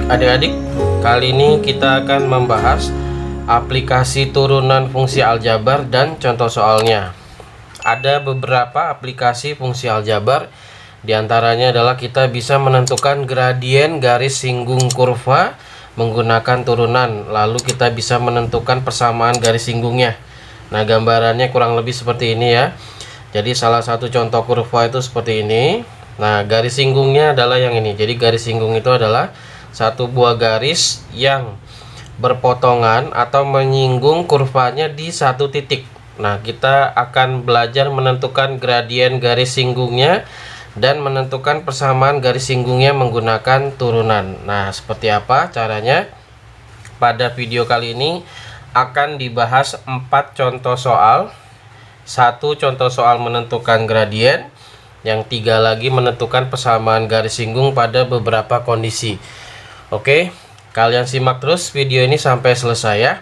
Adik-adik, kali ini kita akan membahas aplikasi turunan fungsi aljabar dan contoh soalnya. Ada beberapa aplikasi fungsi aljabar, diantaranya adalah kita bisa menentukan gradien garis singgung kurva menggunakan turunan, lalu kita bisa menentukan persamaan garis singgungnya. Nah, gambarannya kurang lebih seperti ini ya. Jadi salah satu contoh kurva itu seperti ini. Nah, garis singgungnya adalah yang ini. Jadi garis singgung itu adalah satu buah garis yang berpotongan atau menyinggung kurvanya di satu titik. Nah, kita akan belajar menentukan gradien garis singgungnya dan menentukan persamaan garis singgungnya menggunakan turunan. Nah, seperti apa caranya? Pada video kali ini akan dibahas 4 contoh soal. 1 contoh soal menentukan gradien, yang 3 lagi menentukan persamaan garis singgung pada beberapa kondisi. Oke, kalian simak terus video ini sampai selesai ya.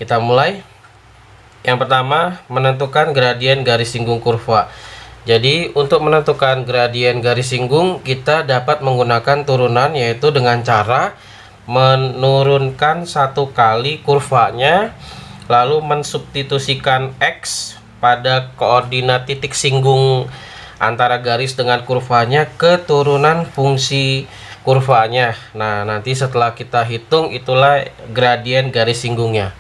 Kita mulai. Yang pertama, menentukan gradien garis singgung kurva. Jadi untuk menentukan gradien garis singgung, kita dapat menggunakan turunan, yaitu dengan cara menurunkan 1 kali kurvanya, lalu mensubstitusikan X pada koordinat titik singgung antara garis dengan kurvanya ke turunan fungsi kurvanya. Nah, nanti setelah kita hitung, itulah gradien garis singgungnya.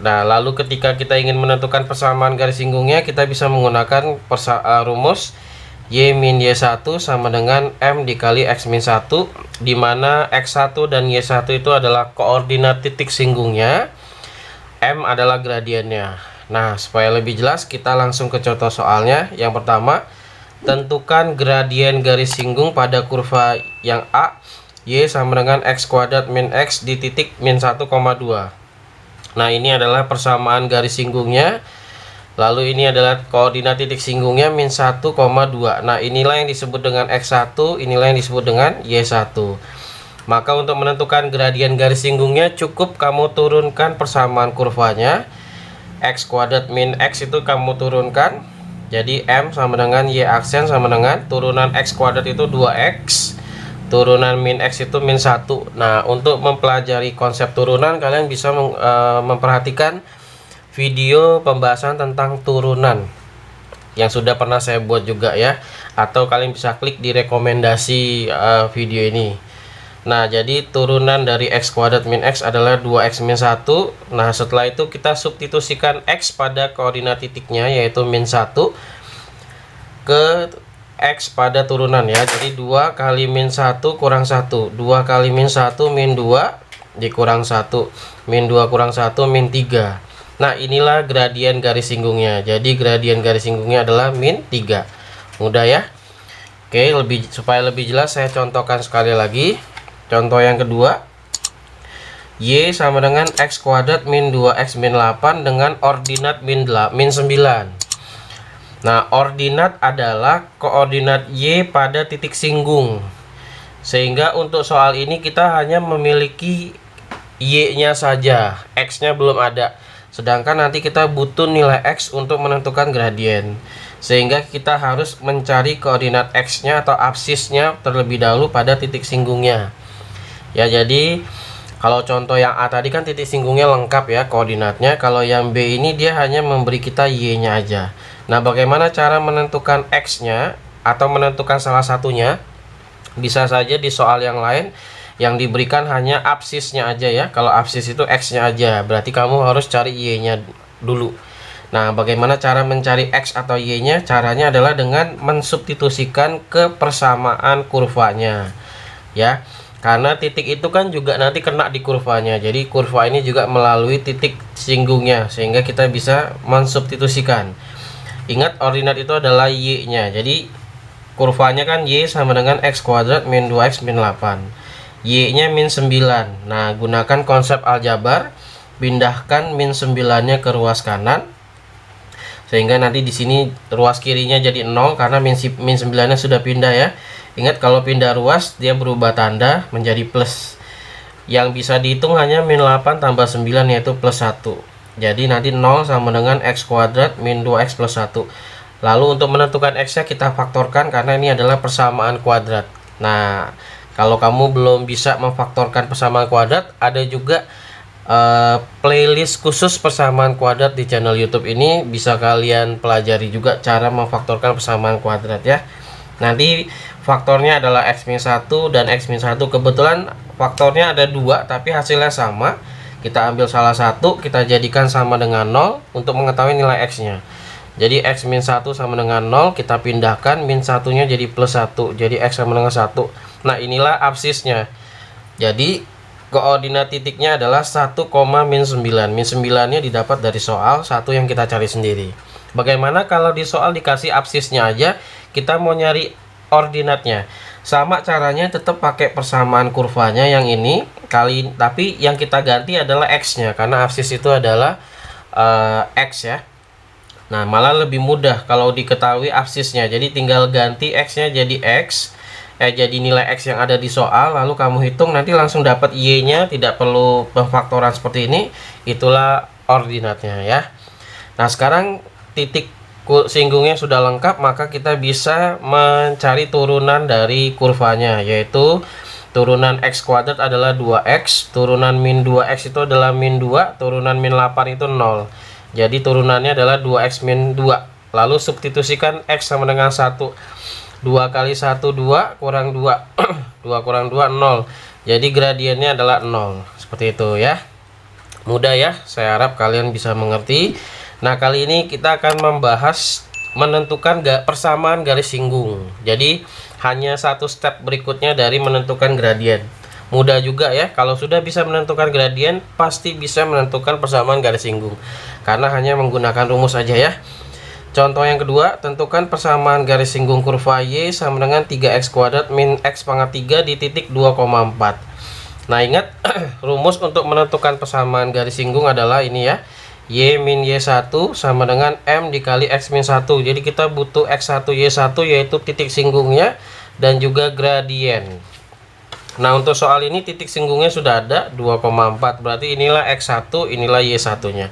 Nah, lalu ketika kita ingin menentukan persamaan garis singgungnya, kita bisa menggunakan rumus Y min Y1 sama dengan M dikali X min 1, di mana X1 dan Y1 itu adalah koordinat titik singgungnya, M adalah gradiennya. Nah, supaya lebih jelas, kita langsung ke contoh soalnya. Yang pertama, tentukan gradien garis singgung pada kurva yang A, Y sama dengan X kuadrat min X di titik min 1,2. Nah, ini adalah persamaan garis singgungnya. Lalu ini adalah koordinat titik singgungnya min 1,2. Nah, inilah yang disebut dengan X1, inilah yang disebut dengan Y1. Maka untuk menentukan gradien garis singgungnya, cukup kamu turunkan persamaan kurvanya. X kuadrat min X itu kamu turunkan. Jadi M sama dengan Y aksen sama dengan turunan X kuadrat itu 2X, turunan min X itu min 1. Nah, untuk mempelajari konsep turunan, kalian bisa memperhatikan video pembahasan tentang turunan yang sudah pernah saya buat juga ya, atau kalian bisa klik di rekomendasi video ini. Nah, jadi turunan dari X kuadrat min X adalah 2X min 1. Nah, setelah itu kita substitusikan X pada koordinat titiknya, yaitu min 1, ke X pada turunan ya. Jadi 2 kali min 1 kurang 1. 2 kali min 1 min 2 dikurang 1. Min 2 kurang 1 min 3. Nah, inilah gradien garis singgungnya. Jadi gradien garis singgungnya adalah min 3. Mudah ya. Oke, supaya lebih jelas saya contohkan sekali lagi. Contoh yang kedua, Y sama dengan X kuadrat min 2X min 8 dengan ordinat min 9. Nah, ordinat adalah koordinat Y pada titik singgung. Sehingga untuk soal ini kita hanya memiliki Y-nya saja, X-nya belum ada. Sedangkan nanti kita butuh nilai X untuk menentukan gradien. Sehingga kita harus mencari koordinat X-nya atau absisnya terlebih dahulu pada titik singgungnya. Ya, jadi kalau contoh yang A tadi kan titik singgungnya lengkap ya koordinatnya. Kalau yang B ini dia hanya memberi kita Y-nya aja. Nah, bagaimana cara menentukan X-nya atau menentukan salah satunya? Bisa saja di soal yang lain yang diberikan hanya absisnya aja ya. Kalau absis itu X-nya aja, berarti kamu harus cari Y-nya dulu. Nah, bagaimana cara mencari X atau Y-nya? Caranya adalah dengan mensubstitusikan ke persamaan kurvanya. Ya. Karena titik itu kan juga nanti kena di kurvanya. Jadi kurva ini juga melalui titik singgungnya, sehingga kita bisa mensubstitusikan. Ingat, ordinat itu adalah Y-nya. Jadi kurvanya kan Y sama dengan X kuadrat min 2X min 8. Y-nya min 9. Nah, gunakan konsep aljabar, pindahkan min 9-nya ke ruas kanan. Sehingga nanti di sini ruas kirinya jadi 0 karena min 9-nya sudah pindah ya. Ingat, kalau pindah ruas dia berubah tanda menjadi plus. Yang bisa dihitung hanya min 8 tambah 9, yaitu plus 1. Jadi nanti 0 sama dengan X kuadrat min 2X plus 1. Lalu untuk menentukan X nya kita faktorkan karena ini adalah persamaan kuadrat. Nah, Kalau kamu belum bisa memfaktorkan persamaan kuadrat, ada juga playlist khusus persamaan kuadrat di channel YouTube ini, bisa kalian pelajari juga cara memfaktorkan persamaan kuadrat ya. Nanti faktornya adalah x-1 dan x-1. Kebetulan faktornya ada dua tapi hasilnya sama. Kita ambil salah satu, kita jadikan sama dengan 0 untuk mengetahui nilai x-nya. Jadi x-1 sama dengan 0, kita pindahkan min satunya jadi plus 1. Jadi x sama dengan 1. Nah, inilah absisnya. Jadi koordinat titiknya adalah 1, min 9. Min 9-nya didapat dari soal 1 yang kita cari sendiri. Bagaimana kalau di soal dikasih absisnya aja, kita mau nyari ordinatnya? Sama caranya, tetap pakai persamaan kurvanya yang ini kali, tapi yang kita ganti adalah x-nya karena absis itu adalah x ya. Nah, malah lebih mudah kalau diketahui absisnya. Jadi tinggal ganti x-nya jadi x, jadi nilai x yang ada di soal, lalu kamu hitung nanti langsung dapat y-nya, tidak perlu pemfaktoran seperti ini. Itulah ordinatnya ya. Nah, sekarang titik singgungnya sudah lengkap, maka kita bisa mencari turunan dari kurvanya, yaitu turunan x kuadrat adalah 2x, turunan min 2x itu adalah min 2, turunan min 8 itu 0. Jadi turunannya adalah 2x min 2. Lalu substitusikan x sama dengan 1. 2 kali 1 2 kurang 2. 2 kurang 2 0. Jadi gradiennya adalah 0. Seperti itu ya. Mudah ya, saya harap kalian bisa mengerti. Nah, kali ini kita akan membahas menentukan persamaan garis singgung. Jadi hanya satu step berikutnya dari menentukan gradien. Mudah juga ya, kalau sudah bisa menentukan gradien, pasti bisa menentukan persamaan garis singgung, karena hanya menggunakan rumus aja ya. Contoh yang kedua, tentukan persamaan garis singgung kurva y sama dengan 3x kuadrat min x pangkat 3 di titik 2,4. Nah, ingat rumus untuk menentukan persamaan garis singgung adalah ini ya. Y min y1 sama dengan m dikali x min 1. Jadi kita butuh x1 y1 yaitu titik singgungnya dan juga gradien. Nah, untuk soal ini titik singgungnya sudah ada 2,4. Berarti inilah x1, inilah y1 nya.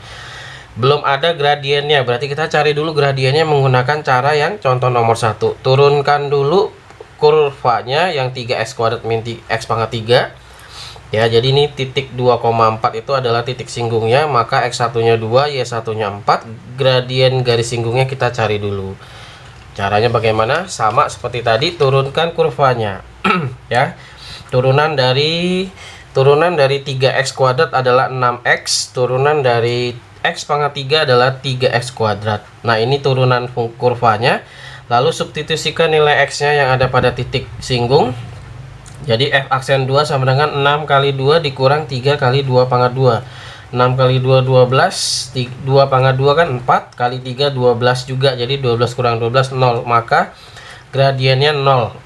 Belum ada gradiennya, berarti kita cari dulu gradiennya menggunakan cara yang contoh nomor 1. Turunkan dulu kurvanya yang 3x kuadrat min x pangkat 3. Ya, jadi ini titik 2,4 itu adalah titik singgungnya, maka x1 nya 2, y1 nya 4. Gradien garis singgungnya kita cari dulu. Caranya bagaimana? Sama seperti tadi, turunkan kurvanya. Ya. Turunan dari 3x kuadrat adalah 6x, turunan dari x pangkat 3 adalah 3x kuadrat. Nah, ini turunan kurvanya. Lalu substitusikan nilai x-nya yang ada pada titik singgung. Jadi f aksen 2 sama dengan 6 kali 2 dikurang 3 kali 2 pangkat 2. 6 kali 2 12, 2 pangkat 2 kan 4, kali 3 12 juga. Jadi 12 kurang 12 0, maka gradiennya 0.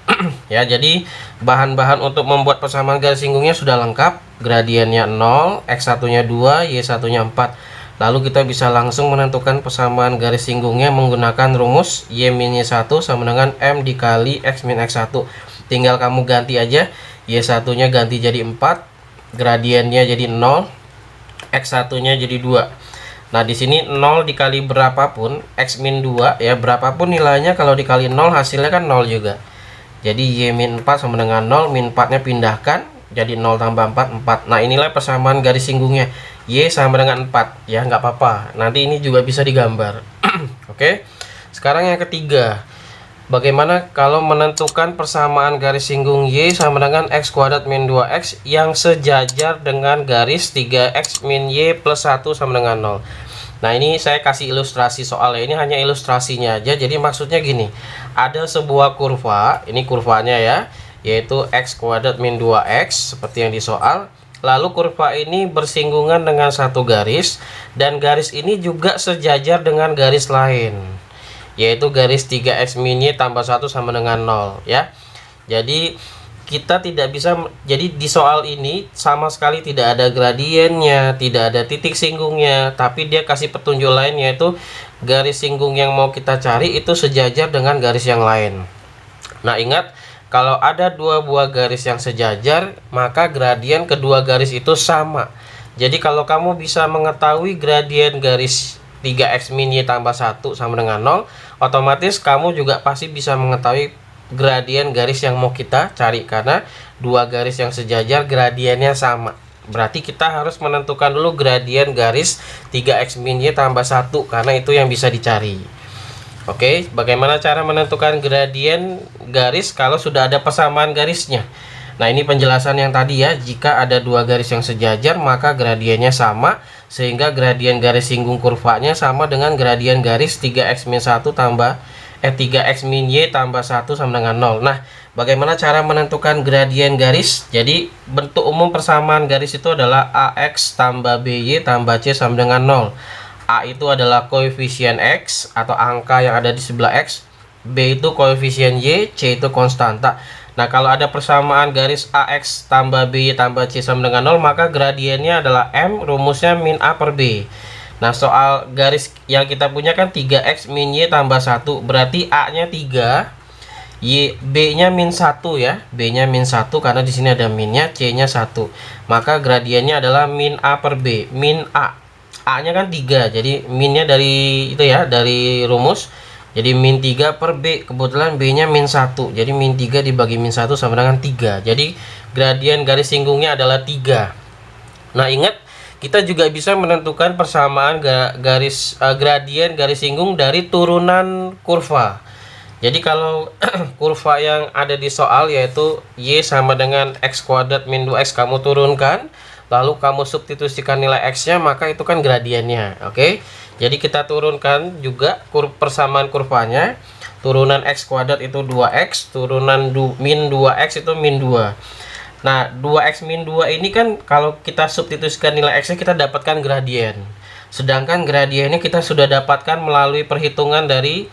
Ya, jadi bahan-bahan untuk membuat persamaan garis singgungnya sudah lengkap. Gradiennya 0, x1 nya 2, y1 nya 4. Lalu kita bisa langsung menentukan persamaan garis singgungnya menggunakan rumus y min y1 sama dengan m dikali x min x1. Tinggal kamu ganti aja, y1 nya ganti jadi 4, gradiennya jadi 0, x1 nya jadi 2. Nah, di sini 0 dikali berapapun, x min 2 ya, berapapun nilainya, kalau dikali 0 hasilnya kan 0 juga. Jadi y min 4 sama dengan 0, min 4 nya pindahkan, jadi 0 tambah 4, 4. Nah, inilah persamaan garis singgungnya, y sama dengan 4 ya, nggak apa-apa, nanti ini juga bisa digambar. Oke, sekarang yang ketiga, bagaimana kalau menentukan persamaan garis singgung y sama dengan x kuadrat min 2x yang sejajar dengan garis 3x min y plus 1 sama dengan 0. Nah, ini saya kasih ilustrasi soalnya, ini hanya ilustrasinya aja. Jadi maksudnya gini, ada sebuah kurva, ini kurvanya ya, yaitu x kuadrat min 2x seperti yang di soal. Lalu kurva ini bersinggungan dengan satu garis, dan garis ini juga sejajar dengan garis lain, yaitu garis 3x min y tambah 1 sama dengan 0 ya. Jadi kita tidak bisa, jadi di soal ini sama sekali tidak ada gradiennya, tidak ada titik singgungnya, tapi dia kasih petunjuk lain, yaitu garis singgung yang mau kita cari itu sejajar dengan garis yang lain. Nah, ingat, kalau ada dua buah garis yang sejajar, maka gradien kedua garis itu sama. Jadi kalau kamu bisa mengetahui gradien garis 3x min y tambah 1 sama dengan 0, otomatis kamu juga pasti bisa mengetahui gradien garis yang mau kita cari, karena dua garis yang sejajar gradiennya sama. Berarti kita harus menentukan dulu gradien garis 3x min y tambah 1, karena itu yang bisa dicari. Oke, bagaimana cara menentukan gradien garis kalau sudah ada persamaan garisnya? Nah, ini penjelasan yang tadi ya. Jika ada dua garis yang sejajar, maka gradiennya sama, sehingga gradien garis singgung kurvanya sama dengan gradien garis 3x min 1 tambah 3x min y tambah 1 sama dengan 0. Nah, bagaimana cara menentukan gradien garis? Jadi, bentuk umum persamaan garis itu adalah ax tambah by tambah c sama dengan 0. A itu adalah koefisien x atau angka yang ada di sebelah x, b itu koefisien y, c itu konstanta. Nah, kalau ada persamaan garis AX tambah BY tambah C sama dengan 0, maka gradiennya adalah M, rumusnya min A per B. Nah, soal garis yang kita punya kan 3X min Y tambah 1, berarti A-nya 3, B-nya min 1 ya. B-nya min 1 karena di sini ada minnya, C-nya 1. Maka gradiennya adalah min A per B, min A. A-nya kan 3, jadi minnya dari itu ya, dari rumus. Jadi min 3 per B, kebetulan B nya min 1, jadi min 3 dibagi min 1 sama dengan 3. Jadi gradien garis singgungnya adalah 3. Nah, ingat, kita juga bisa menentukan persamaan gradien garis singgung dari turunan kurva. Jadi kalau kurva yang ada di soal yaitu Y sama dengan X kuadrat min 2X kamu turunkan, lalu kamu substitusikan nilai X nya, maka itu kan gradiennya. Oke, jadi kita turunkan juga persamaan kurvanya. Turunan X kuadrat itu 2X, turunan min 2X itu min 2. Nah, 2X min 2 ini kan kalau kita substitusikan nilai X nya, kita dapatkan gradien. Sedangkan gradiennya kita sudah dapatkan melalui perhitungan dari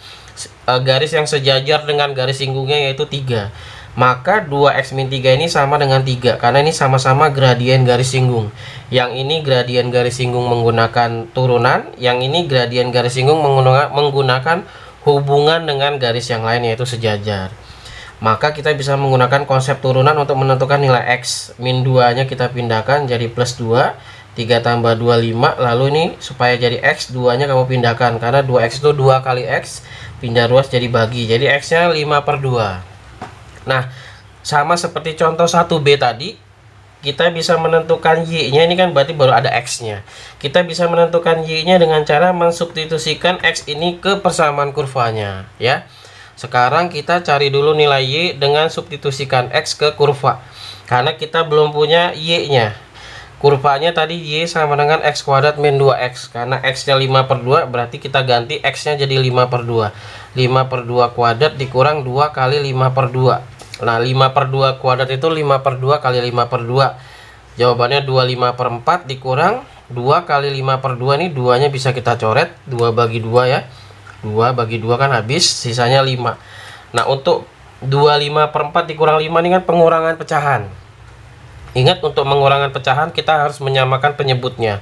garis yang sejajar dengan garis singgungnya yaitu 3. Maka 2x min 3 ini sama dengan 3, karena ini sama-sama gradien garis singgung. Yang ini gradien garis singgung menggunakan turunan, yang ini gradien garis singgung menggunakan hubungan dengan garis yang lain yaitu sejajar. Maka kita bisa menggunakan konsep turunan untuk menentukan nilai x. Min 2 nya kita pindahkan jadi plus 2, 3 tambah 2 5. Lalu ini supaya jadi x, 2 nya kamu pindahkan, karena 2x itu 2 kali x, pindah ruas jadi bagi, jadi x nya 5 per 2. Nah, sama seperti contoh 1B tadi, kita bisa menentukan Y-nya, ini kan berarti baru ada X-nya. Kita bisa menentukan Y-nya dengan cara mensubstitusikan X ini ke persamaan kurvanya, ya. Sekarang kita cari dulu nilai Y dengan substitusikan X ke kurva. Karena kita belum punya Y-nya. Kurvanya tadi Y sama dengan X kuadrat min 2X. Karena X-nya 5 per 2, berarti kita ganti X-nya jadi 5 per 2. 5 per 2 kuadrat dikurang 2 kali 5 per 2. Nah, 5 per 2 kuadrat itu 5 per 2 kali 5 per 2. Jawabannya 25 per 4 dikurang 2 kali 5 per 2. Nih 2 nya bisa kita coret, 2 bagi 2 ya. 2 bagi 2 kan habis, sisanya 5. Nah, untuk 25 per 4 dikurang 5 ini kan pengurangan pecahan. Ingat, untuk mengurangan pecahan kita harus menyamakan penyebutnya.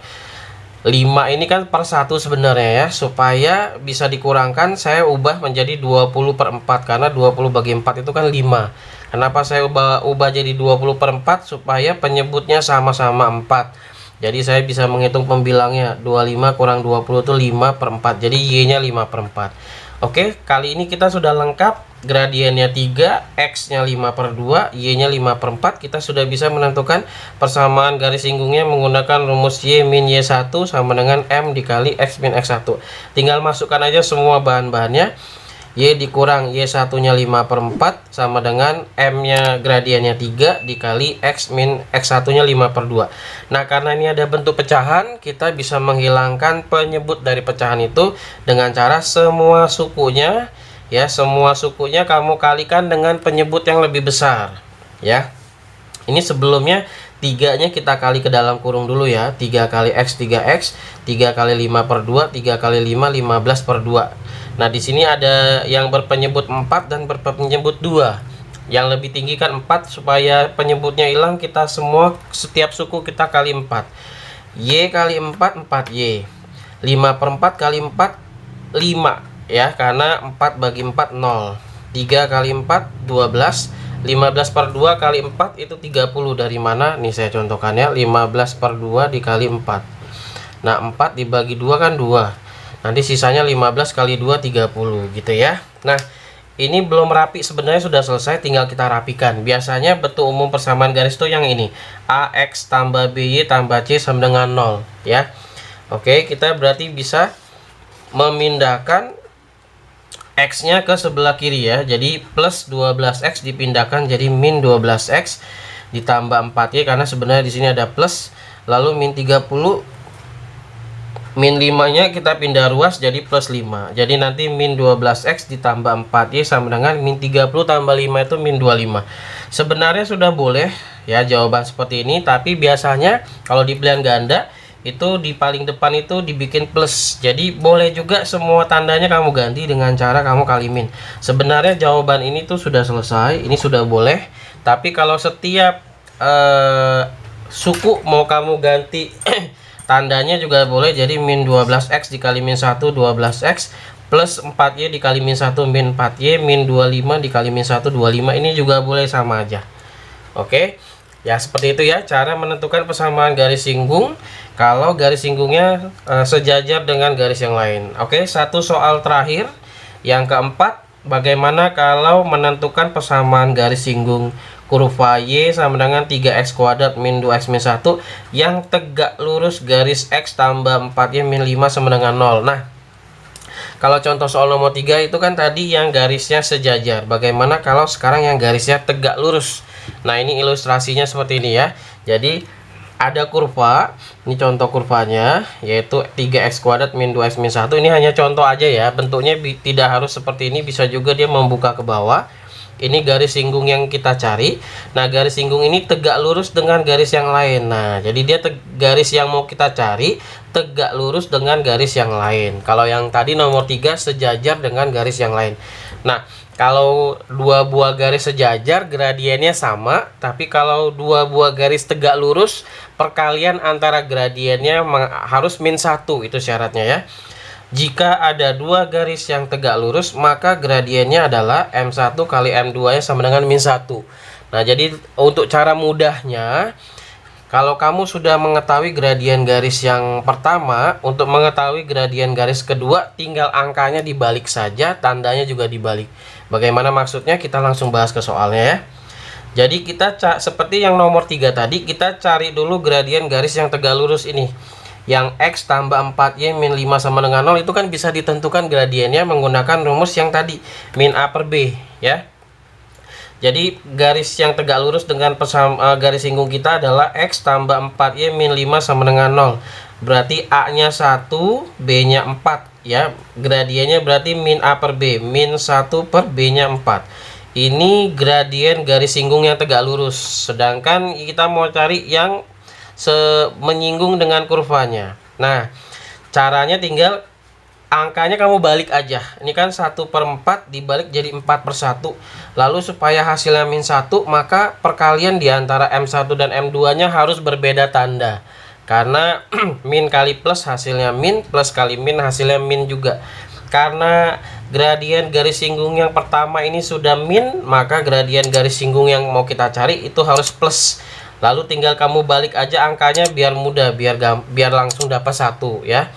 5 ini kan per 1 sebenarnya ya. Supaya bisa dikurangkan, saya ubah menjadi 20 per 4. Karena 20 bagi 4 itu kan 5. Kenapa saya ubah jadi 20 per 4? Supaya penyebutnya sama-sama 4. Jadi saya bisa menghitung pembilangnya. 25 kurang 20 itu 5 per 4. Jadi Y nya 5 per 4. Oke, kali ini kita sudah lengkap. Gradiennya 3, X nya 5 per 2, Y nya 5 per 4. Kita sudah bisa menentukan persamaan garis singgungnya menggunakan rumus Y min Y1 sama dengan M dikali X min X1. Tinggal masukkan aja semua bahan-bahannya. Y dikurang Y1 nya 5 per 4 sama dengan M nya gradiennya 3 dikali X min X1 nya 5 per 2. Nah, karena ini ada bentuk pecahan, kita bisa menghilangkan penyebut dari pecahan itu dengan cara semua sukunya, ya, semua sukunya kamu kalikan dengan penyebut yang lebih besar, ya. Ini sebelumnya 3 nya kita kali ke dalam kurung dulu ya. 3 kali X 3X, 3 kali 5 per 2, 3 kali 5 15 per 2. Nah, di sini ada yang berpenyebut 4 dan berpenyebut 2. Yang lebih tinggi kan 4, supaya penyebutnya hilang kita semua setiap suku kita kali 4. Y kali 4 4Y. 5 per 4 kali 4 5 ya, karena 4 bagi 4 0. 3 kali 4 12. 15 per 2 kali 4 itu 30. Dari mana? Nih saya contohkan ya. 15 per 2 dikali 4. Nah, 4 dibagi 2 kan 2. Nanti sisanya 15 kali 2 30 gitu ya. Nah, ini belum rapi, sebenarnya sudah selesai, tinggal kita rapikan. Biasanya bentuk umum persamaan garis itu yang ini, AX tambah BY tambah C sama dengan 0 ya. Oke, kita berarti bisa memindahkan X nya ke sebelah kiri ya. Jadi plus 12X dipindahkan jadi min 12X ditambah 4Y, karena sebenarnya di sini ada plus, lalu min 30, min 5 nya kita pindah ruas jadi plus 5, jadi nanti min 12X ditambah 4Y sama dengan min 30 tambah 5 itu min 25. Sebenarnya sudah boleh ya jawaban seperti ini, tapi biasanya kalau di pilihan ganda itu di paling depan itu dibikin plus, jadi boleh juga semua tandanya kamu ganti dengan cara kamu kali min. Sebenarnya jawaban ini tuh sudah selesai, ini sudah boleh, tapi kalau setiap suku mau kamu ganti tandanya juga boleh, jadi min 12X dikali min 1 12X plus 4Y dikali min 1 min 4Y min 25 dikali min 1 25, ini juga boleh sama aja. Oke ya, seperti itu ya cara menentukan persamaan garis singgung kalau garis singgungnya sejajar dengan garis yang lain. Oke, satu soal terakhir yang keempat, bagaimana kalau menentukan persamaan garis singgung kurva Y sama dengan 3X kuadrat min 2X min 1 yang tegak lurus garis X tambah 4Y min 5 sama dengan 0. Nah, kalau contoh soal nomor 3 itu kan tadi yang garisnya sejajar. Bagaimana kalau sekarang yang garisnya tegak lurus? Nah, ini ilustrasinya seperti ini ya. Jadi ada kurva, ini contoh kurvanya yaitu 3X kuadrat min 2X min 1. Ini hanya contoh aja ya, bentuknya tidak harus seperti ini, bisa juga dia membuka ke bawah. Ini garis singgung yang kita cari. Nah, garis singgung ini tegak lurus dengan garis yang lain. Nah, jadi dia garis yang mau kita cari tegak lurus dengan garis yang lain. Kalau yang tadi nomor 3 sejajar dengan garis yang lain. Nah, kalau dua buah garis sejajar gradiennya sama, tapi kalau dua buah garis tegak lurus perkalian antara gradiennya harus min 1, itu syaratnya ya. Jika ada dua garis yang tegak lurus, maka gradiennya adalah M1 kali M2 nya sama dengan min 1. Nah, jadi untuk cara mudahnya, kalau kamu sudah mengetahui gradien garis yang pertama, untuk mengetahui gradien garis kedua, tinggal angkanya dibalik saja, tandanya juga dibalik. Bagaimana maksudnya? Kita langsung bahas ke soalnya ya. Jadi kita seperti yang nomor 3 tadi, kita cari dulu gradien garis yang tegak lurus ini. Yang X tambah 4Y min 5 sama dengan 0 itu kan bisa ditentukan gradiennya menggunakan rumus yang tadi, min A per B ya. Jadi garis yang tegak lurus dengan garis singgung kita adalah X tambah 4Y min 5 sama dengan 0. Berarti A nya 1, B nya 4 ya. Gradiennya berarti min A per B, min 1 per B nya 4. Ini gradien garis singgung yang tegak lurus. Sedangkan kita mau cari yang menyinggung dengan kurvanya. Nah, caranya tinggal angkanya kamu balik aja. Ini kan 1/4 dibalik jadi 4/1. Lalu supaya hasilnya min 1, maka perkalian di antara M1 dan M2 nya harus berbeda tanda. Karena min kali plus hasilnya min, plus kali min hasilnya min juga. Karena gradien garis singgung yang pertama ini sudah min, maka gradien garis singgung yang mau kita cari itu harus plus. Lalu tinggal kamu balik aja angkanya biar mudah, biar langsung dapat 1 ya.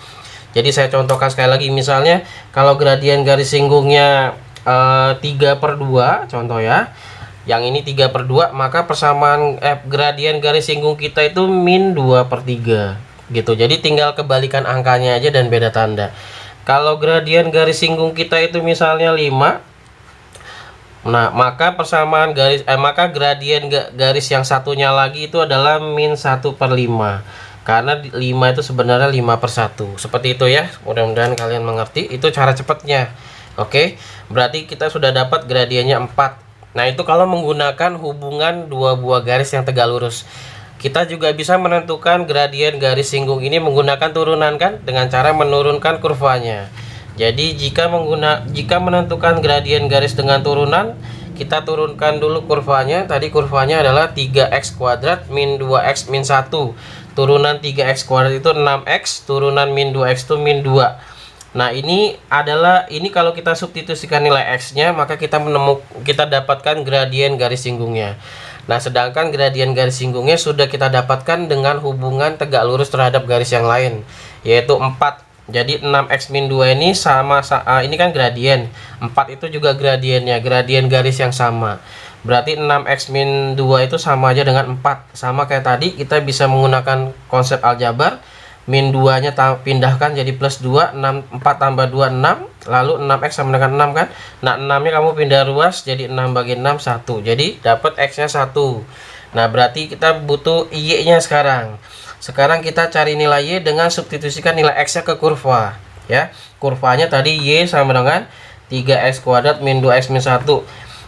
Jadi saya contohkan sekali lagi, misalnya kalau gradien garis singgungnya 3/2 contoh ya. Yang ini 3/2, maka persamaan gradien garis singgung kita itu min 2/3 gitu. Jadi tinggal kebalikan angkanya aja dan beda tanda. Kalau gradien garis singgung kita itu misalnya 5, nah, maka persamaan maka gradien garis yang satunya lagi itu adalah min 1/5. Karena 5 itu sebenarnya 5/1. Seperti itu ya. Mudah-mudahan kalian mengerti. Itu cara cepatnya. Oke. Berarti kita sudah dapat gradiennya 4. Nah, itu kalau menggunakan hubungan dua buah garis yang tegak lurus. Kita juga bisa menentukan gradien garis singgung ini menggunakan turunan kan, dengan cara menurunkan kurvanya. Jadi jika menentukan gradien garis dengan turunan, kita turunkan dulu kurvanya. Tadi kurvanya adalah 3X kuadrat min 2X min 1. Turunan 3X kuadrat itu 6X, turunan min 2X itu min 2. Nah, ini kalau kita substitusikan nilai X-nya, maka kita dapatkan gradien garis singgungnya. Nah, sedangkan gradien garis singgungnya sudah kita dapatkan dengan hubungan tegak lurus terhadap garis yang lain, yaitu 4 Jadi 6x min 2 ini ini kan gradien. 4 itu juga gradiennya, gradien garis yang sama. Berarti 6x min 2 itu sama aja dengan 4. Sama kayak tadi, kita bisa menggunakan konsep aljabar. Min 2 nya pindahkan jadi plus 2, 4 tambah 2 6, lalu 6x sama dengan 6 kan. Nah 6 nya kamu pindah ruas jadi 6 bagi 6 1, jadi dapat x nya 1. Nah berarti kita butuh y nya sekarang. Sekarang kita cari nilai y dengan substitusikan nilai x nya ke kurva ya. Kurvanya tadi y sama dengan 3x kuadrat min 2x min 1.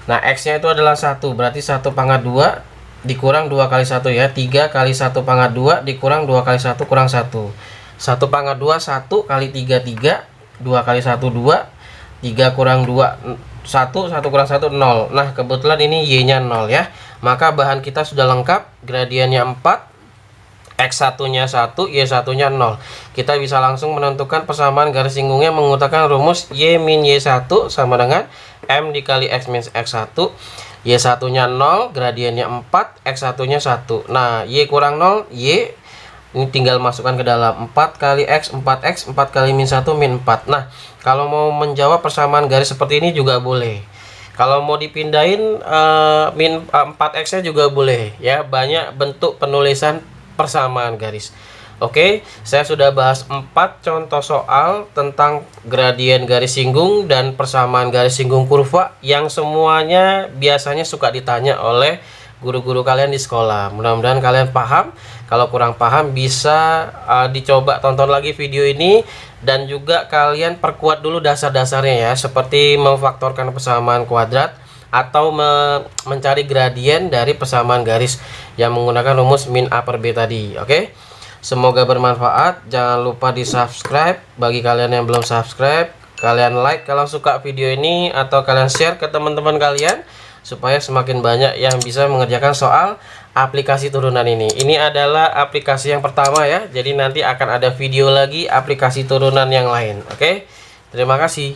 Nah x nya itu adalah 1, berarti 1 pangkat 2 dikurang 2 kali 1 ya. 3 kali 1 pangkat 2 dikurang 2 kali 1 kurang 1. 1 pangkat 2 1 kali 3 3, 2 kali 1 2, 3 kurang 2 1, 1 kurang 1 0. Nah kebetulan ini y nya 0 ya. Maka bahan kita sudah lengkap, gradiennya 4, x1 nya 1, y1 nya 0. Kita bisa langsung menentukan persamaan garis singgungnya menggunakan rumus y min y1 sama dengan m dikali x min x1. Y1 nya 0, gradiennya 4, x1 nya 1. Nah y kurang 0, y ini tinggal masukkan ke dalam 4 kali x 4x, 4 kali min 1 min 4. Nah kalau mau menjawab persamaan garis seperti ini juga boleh. Kalau mau dipindahin min 4x nya juga boleh ya. Banyak bentuk penulisan persamaan garis. Oke, saya sudah bahas 4 contoh soal tentang gradien garis singgung dan persamaan garis singgung kurva yang semuanya biasanya suka ditanya oleh guru-guru kalian di sekolah. Mudah-mudahan kalian paham. Kalau kurang paham bisa dicoba tonton lagi video ini, dan juga kalian perkuat dulu dasar-dasarnya ya, seperti memfaktorkan persamaan kuadrat atau mencari gradien dari persamaan garis yang menggunakan rumus min A per B tadi. Oke. Semoga bermanfaat. Jangan lupa di subscribe. Bagi kalian yang belum subscribe, kalian like kalau suka video ini, atau kalian share ke teman-teman kalian supaya semakin banyak yang bisa mengerjakan soal aplikasi turunan ini. Ini adalah aplikasi yang pertama ya. Jadi nanti akan ada video lagi aplikasi turunan yang lain. Oke. Terima kasih.